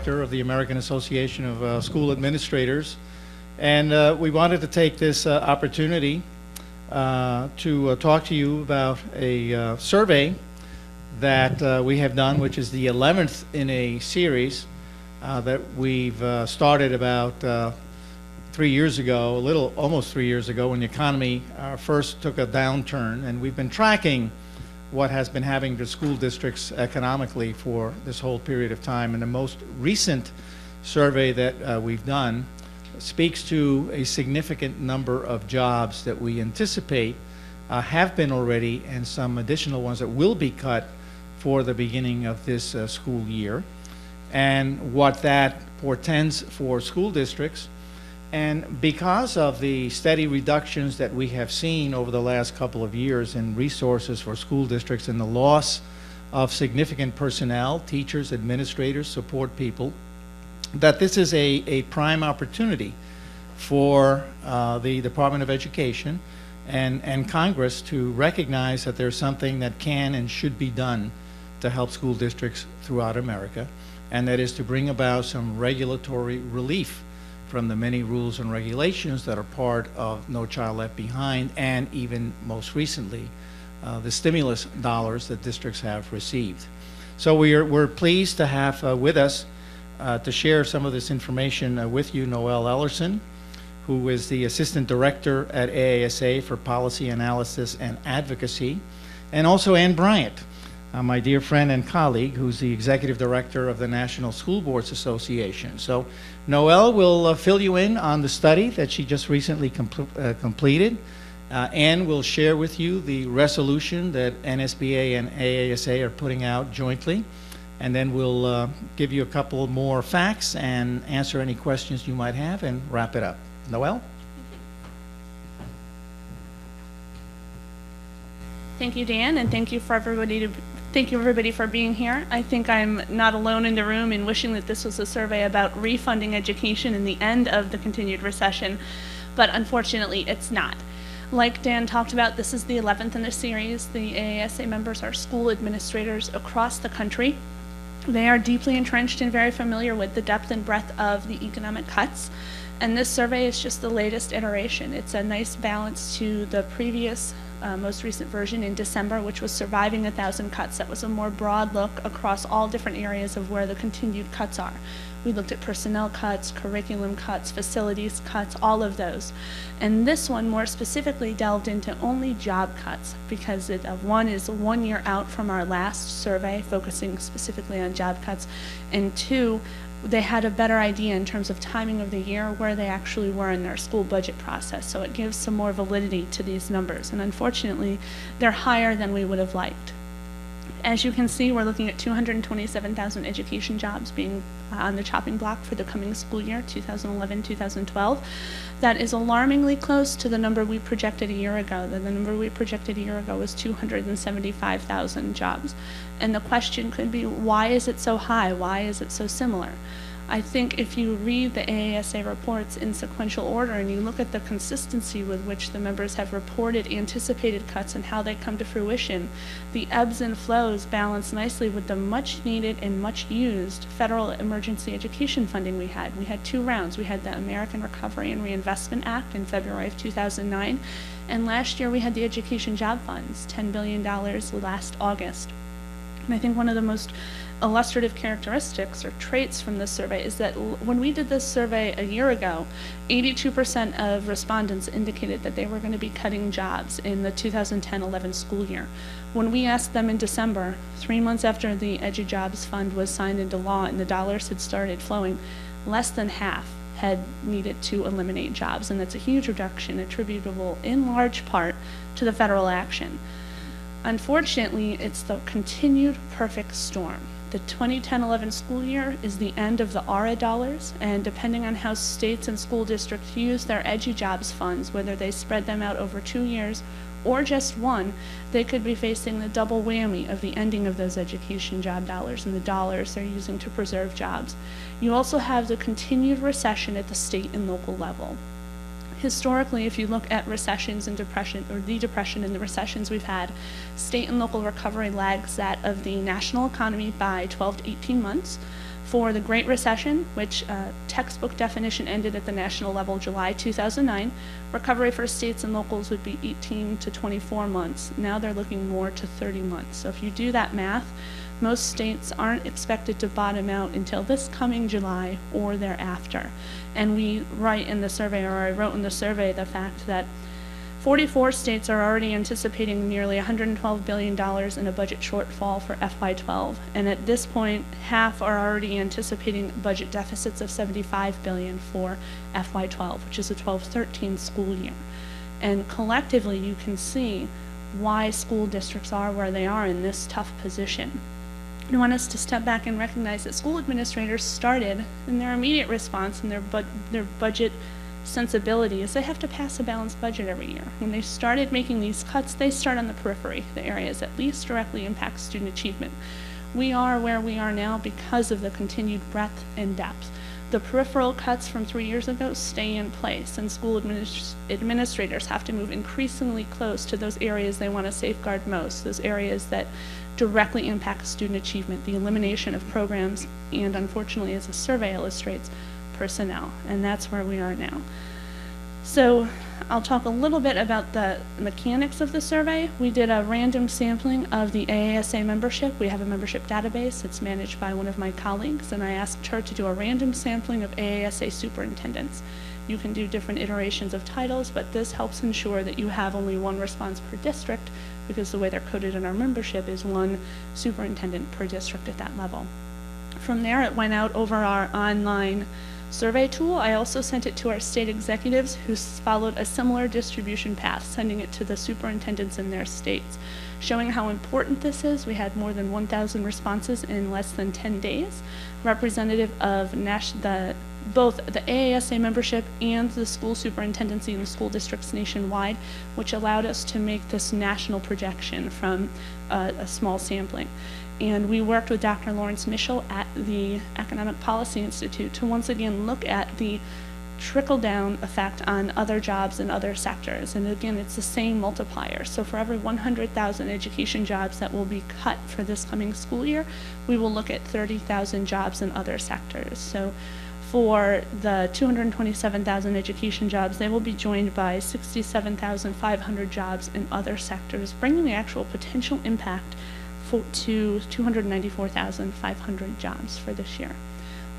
director of the American Association of School Administrators. And we wanted to take this opportunity to talk to you about a survey that we have done, which is the 11th in a series that we've started about 3 years ago, almost 3 years ago, when the economy first took a downturn. And we've been tracking what has been happening to school districts economically for this whole period of time. And the most recent survey that we've done speaks to a significant number of jobs that we anticipate have been already, and some additional ones that will be cut for the beginning of this school year, and what that portends for school districts. And because of the steady reductions that we have seen over the last couple of years in resources for school districts and the loss of significant personnel, teachers, administrators, support people, that this is a prime opportunity for the Department of Education and Congress to recognize that there's something that can and should be done to help school districts throughout America, and that is to bring about some regulatory relief from the many rules and regulations that are part of No Child Left Behind, and even most recently, the stimulus dollars that districts have received. So we're pleased to have with us to share some of this information with you, Noelle Ellerson, who is the Assistant Director at AASA for Policy Analysis and Advocacy, and also Ann Bryant, my dear friend and colleague, who's the Executive Director of the National School Boards Association. So Noelle will fill you in on the study that she just recently completed. Ann will share with you the resolution that NSBA and AASA are putting out jointly. And then we'll give you a couple more facts and answer any questions you might have and wrap it up. Noelle? Thank you, Dan, and thank you everybody for being here. I think I'm not alone in the room in wishing that this was a survey about refunding education in the end of the continued recession, but unfortunately it's not. Like Dan talked about, this is the 11th in the series. The AASA members are school administrators across the country. They are deeply entrenched and very familiar with the depth and breadth of the economic cuts. And this survey is just the latest iteration. It's a nice balance to the previous, most recent version in December, which was Surviving 1,000 Cuts. That was a more broad look across all different areas of where the continued cuts are. We looked at personnel cuts, curriculum cuts, facilities cuts, all of those. And this one more specifically delved into only job cuts, because one is 1 year out from our last survey, focusing specifically on job cuts, and two, they had a better idea in terms of timing of the year where they actually were in their school budget process. So it gives some more validity to these numbers. And unfortunately, they're higher than we would have liked. As you can see, we're looking at 227,000 education jobs being on the chopping block for the coming school year, 2011-2012. That is alarmingly close to the number we projected a year ago. The number we projected a year ago was 275,000 jobs. And the question could be, why is it so high? Why is it so similar? I think if you read the AASA reports in sequential order and you look at the consistency with which the members have reported anticipated cuts and how they come to fruition, the ebbs and flows balance nicely with the much needed and much used federal emergency education funding we had. We had two rounds. We had the American Recovery and Reinvestment Act in February of 2009, and last year we had the Education Job Funds, $10 billion last August. And I think one of the most illustrative characteristics or traits from this survey is that when we did this survey a year ago, 82% of respondents indicated that they were going to be cutting jobs in the 2010-11 school year. When we asked them in December, 3 months after the EduJobs Fund was signed into law and the dollars had started flowing, less than half had needed to eliminate jobs, and that's a huge reduction attributable in large part to the federal action. Unfortunately, it's the continued perfect storm. The 2010-11 school year is the end of the ARA dollars, and depending on how states and school districts use their EduJobs funds, whether they spread them out over 2 years or just one, they could be facing the double whammy of the ending of those education job dollars and the dollars they're using to preserve jobs. You also have the continued recession at the state and local level. Historically, if you look at recessions and depression, or the depression and the recessions we've had, state and local recovery lags that of the national economy by 12 to 18 months. For the Great Recession, which textbook definition ended at the national level July 2009, recovery for states and locals would be 18 to 24 months. Now they're looking more to 30 months. So if you do that math, most states aren't expected to bottom out until this coming July or thereafter. And we write in the survey, or I wrote in the survey, the fact that 44 states are already anticipating nearly $112 billion in a budget shortfall for FY12, and at this point, half are already anticipating budget deficits of $75 billion for FY12, which is a 12-13 school year. And collectively, you can see why school districts are where they are in this tough position. I want us to step back and recognize that school administrators started in their immediate response and their budget sensibility is they have to pass a balanced budget every year. When they started making these cuts, they start on the periphery, the areas that least directly impact student achievement. We are where we are now because of the continued breadth and depth. The peripheral cuts from 3 years ago stay in place, and school administrators have to move increasingly close to those areas they want to safeguard most, those areas that directly impact student achievement, the elimination of programs, and unfortunately, as the survey illustrates, personnel, and that's where we are now. So I'll talk a little bit about the mechanics of the survey. We did a random sampling of the AASA membership. We have a membership database. It's managed by one of my colleagues, and I asked her to do a random sampling of AASA superintendents. You can do different iterations of titles, but this helps ensure that you have only one response per district, because the way they're coded in our membership is one superintendent per district at that level. From there, it went out over our online survey tool. I also sent it to our state executives who followed a similar distribution path, sending it to the superintendents in their states, showing how important this is. We had more than 1,000 responses in less than 10 days, representative of both the AASA membership and the school superintendency and the school districts nationwide, which allowed us to make this national projection from a small sampling. And we worked with Dr. Lawrence Mischel at the Economic Policy Institute to once again look at the trickle-down effect on other jobs in other sectors. And again, it's the same multiplier. So for every 100,000 education jobs that will be cut for this coming school year, we will look at 30,000 jobs in other sectors. So for the 227,000 education jobs, they will be joined by 67,500 jobs in other sectors, bringing the actual potential impact to 294,500 jobs for this year.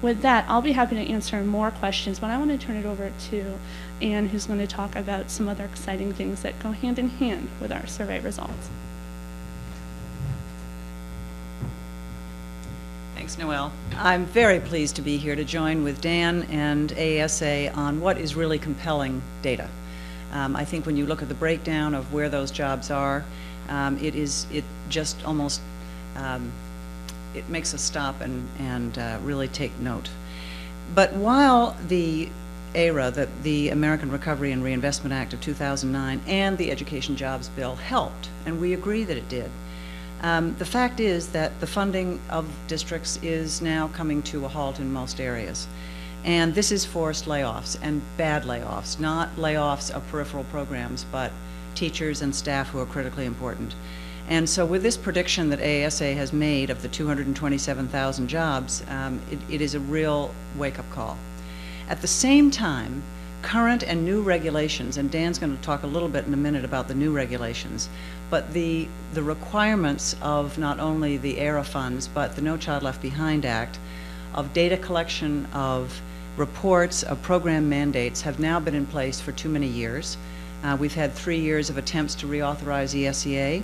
With that, I'll be happy to answer more questions, but I want to turn it over to Anne, who's going to talk about some other exciting things that go hand in hand with our survey results. Thanks, Noelle. I'm very pleased to be here to join with Dan and AASA on what is really compelling data. I think when you look at the breakdown of where those jobs are, it just almost it makes us stop and really take note. But while the ARA, the American Recovery and Reinvestment Act of 2009, and the Education Jobs Bill helped, and we agree that it did, the fact is that the funding of districts is now coming to a halt in most areas. And this is forced layoffs, and bad layoffs, not layoffs of peripheral programs, but teachers and staff who are critically important. And so with this prediction that AASA has made of the 227,000 jobs, it is a real wake-up call. At the same time, current and new regulations, and Dan's going to talk a little bit in a minute about the new regulations, but the requirements of not only the ARA funds, but the No Child Left Behind Act, of data collection, of reports, of program mandates have now been in place for too many years. We've had 3 years of attempts to reauthorize ESEA,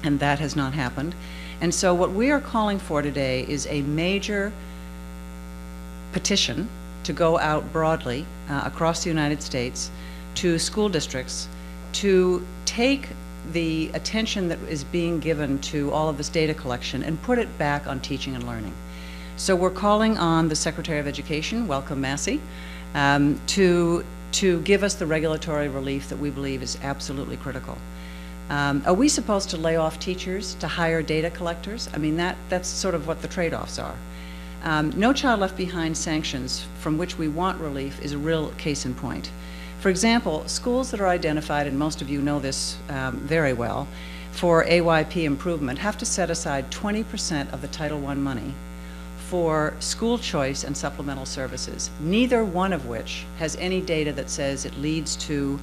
and that has not happened. And so what we are calling for today is a major petition to go out broadly across the United States to school districts to take the attention that is being given to all of this data collection and put it back on teaching and learning. So we're calling on the Secretary of Education, welcome Massey, to give us the regulatory relief that we believe is absolutely critical. Are we supposed to lay off teachers to hire data collectors? I mean, that's sort of what the trade-offs are. No Child Left Behind sanctions, from which we want relief, is a real case in point. For example, schools that are identified, and most of you know this very well, for AYP improvement have to set aside 20% of the Title I money for school choice and supplemental services, neither one of which has any data that says it leads to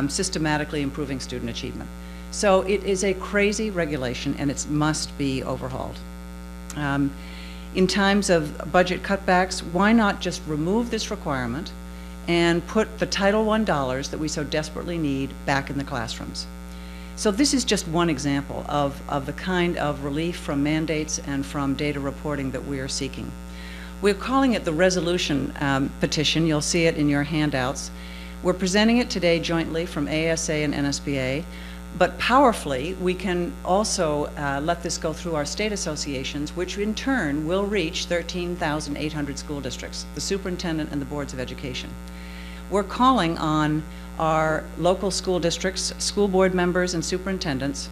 systematically improving student achievement. So it is a crazy regulation, and it must be overhauled. In times of budget cutbacks, why not just remove this requirement and put the Title I dollars that we so desperately need back in the classrooms? So this is just one example of the kind of relief from mandates and from data reporting that we are seeking. We're calling it the resolution petition. You'll see it in your handouts. We're presenting it today jointly from AASA and NSBA, but powerfully we can also let this go through our state associations, which in turn will reach 13,800 school districts, the superintendent and the boards of education. We're calling on our local school districts, school board members, and superintendents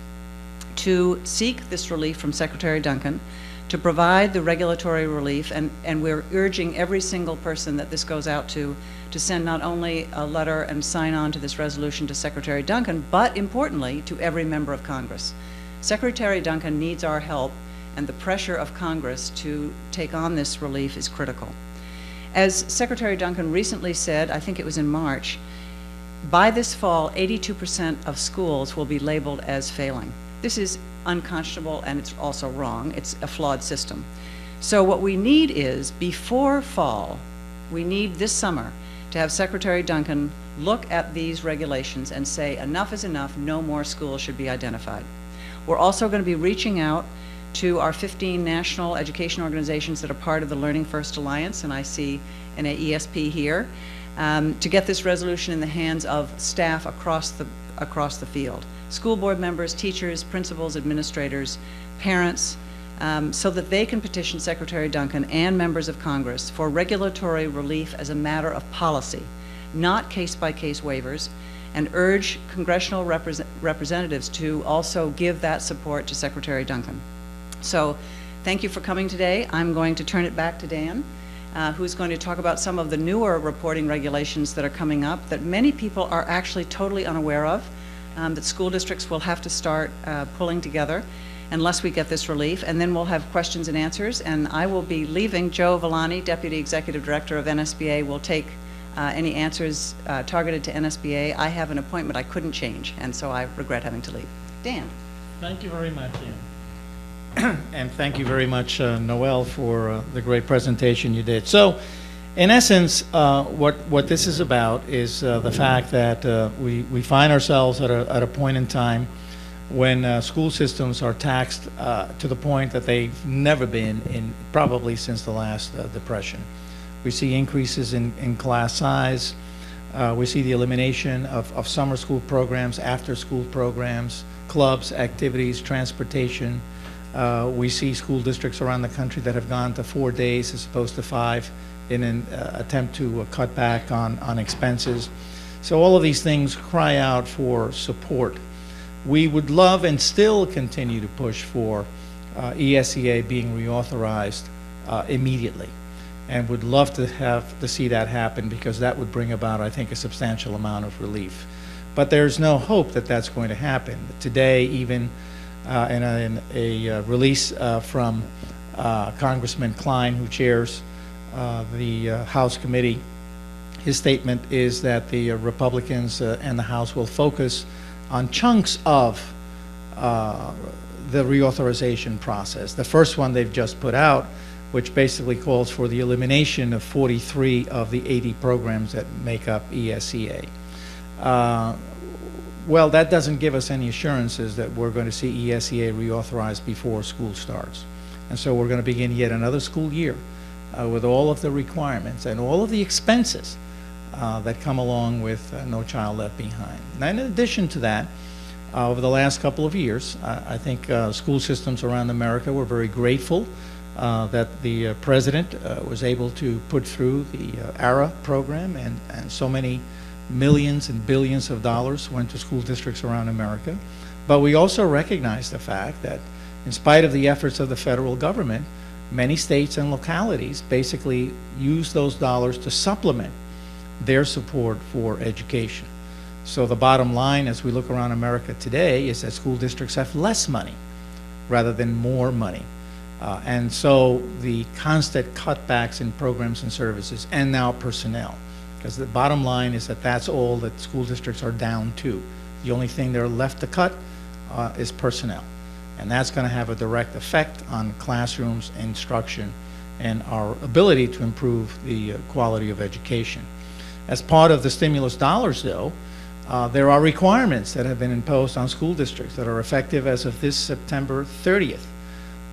to seek this relief from Secretary Duncan, to provide the regulatory relief, and we're urging every single person that this goes out to send not only a letter and sign on to this resolution to Secretary Duncan, but importantly, to every member of Congress. Secretary Duncan needs our help, and the pressure of Congress to take on this relief is critical. As Secretary Duncan recently said, I think it was in March, by this fall, 82% of schools will be labeled as failing. This is unconscionable, and it's also wrong. It's a flawed system. So what we need is, before fall, we need this summer to have Secretary Duncan look at these regulations and say, enough is enough, no more schools should be identified. We're also going to be reaching out to our 15 national education organizations that are part of the Learning First Alliance, and I see NAESP here, to get this resolution in the hands of staff across the field. School board members, teachers, principals, administrators, parents, so that they can petition Secretary Duncan and members of Congress for regulatory relief as a matter of policy, not case-by-case waivers, and urge congressional representatives to also give that support to Secretary Duncan. So thank you for coming today. I'm going to turn it back to Dan, who's going to talk about some of the newer reporting regulations that are coming up that many people are actually totally unaware of, that school districts will have to start pulling together unless we get this relief, and then we'll have questions and answers, and I will be leaving. Joe Villani, Deputy Executive Director of NSBA, will take any answers targeted to NSBA. I have an appointment I couldn't change, and so I regret having to leave. Dan. Thank you very much, Dan. And thank you very much, Noel, for the great presentation you did. So, in essence, what this is about is the fact that we find ourselves at a point in time when school systems are taxed to the point that they've never been in probably since the last depression. We see increases in class size. We see the elimination of summer school programs, after school programs, clubs, activities, transportation. We see school districts around the country that have gone to 4 days as opposed to 5 in an attempt to cut back on expenses. So all of these things cry out for support. We would love and still continue to push for ESEA being reauthorized immediately, and would love to see that happen, because that would bring about, I think, a substantial amount of relief. But there's no hope that that's going to happen. Today, even in a release from Congressman Klein, who chairs the House committee, his statement is that the Republicans and the House will focus on chunks of the reauthorization process. The first one they've just put out, which basically calls for the elimination of 43 of the 80 programs that make up ESEA. Well, that doesn't give us any assurances that we're going to see ESEA reauthorized before school starts. And so we're going to begin yet another school year with all of the requirements and all of the expenses that come along with No Child Left Behind. Now, in addition to that, over the last couple of years, I think school systems around America were very grateful that the president was able to put through the ARA program, and so many millions and billions of dollars went to school districts around America. But we also recognize the fact that in spite of the efforts of the federal government, many states and localities basically use those dollars to supplement their support for education. So the bottom line as we look around America today is that school districts have less money rather than more money. And so the constant cutbacks in programs and services, and now personnel. Because the bottom line is that that's all that school districts are down to. The only thing they're left to cut is personnel. And that's going to have a direct effect on classrooms, instruction, and our ability to improve the quality of education. As part of the stimulus dollars, though, there are requirements that have been imposed on school districts that are effective as of this September 30th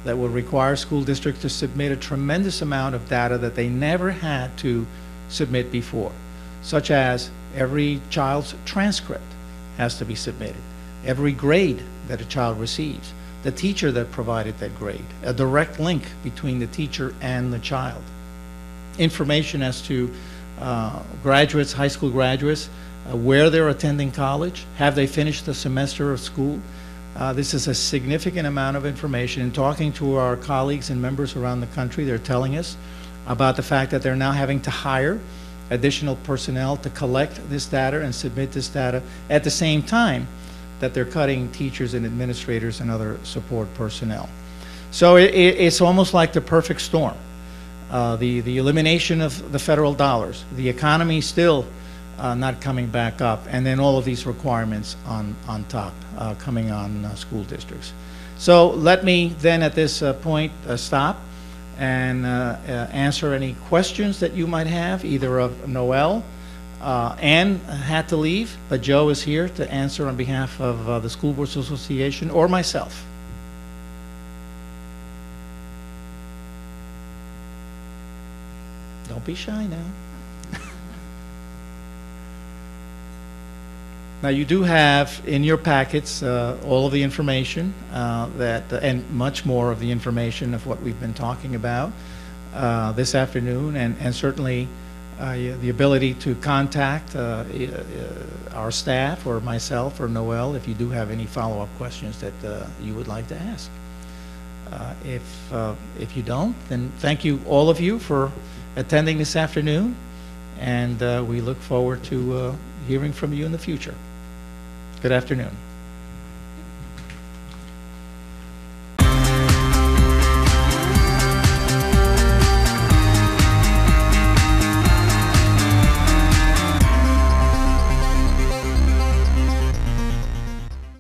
that will require school districts to submit a tremendous amount of data that they never had to submit before, such as every child's transcript has to be submitted, every grade that a child receives, the teacher that provided that grade, a direct link between the teacher and the child, information as to graduates, high school graduates, where they're attending college, have they finished the semester of school. This is a significant amount of information. In talking to our colleagues and members around the country, they're telling us about the fact that they're now having to hire additional personnel to collect this data and submit this data at the same time that they're cutting teachers and administrators and other support personnel. So it's almost like the perfect storm. The elimination of the federal dollars, the economy still not coming back up, and then all of these requirements on top coming on school districts. So let me then at this point stop and answer any questions that you might have, either of Noel. Ann had to leave, but Joe is here to answer on behalf of the School Boards Association or myself. Don't be shy now. Now you do have in your packets all of the information and much more of the information of what we've been talking about this afternoon, and certainly the ability to contact our staff or myself or Noel if you do have any follow-up questions that you would like to ask. If you don't, then thank you, all of you, for attending this afternoon, and we look forward to hearing from you in the future. Good afternoon.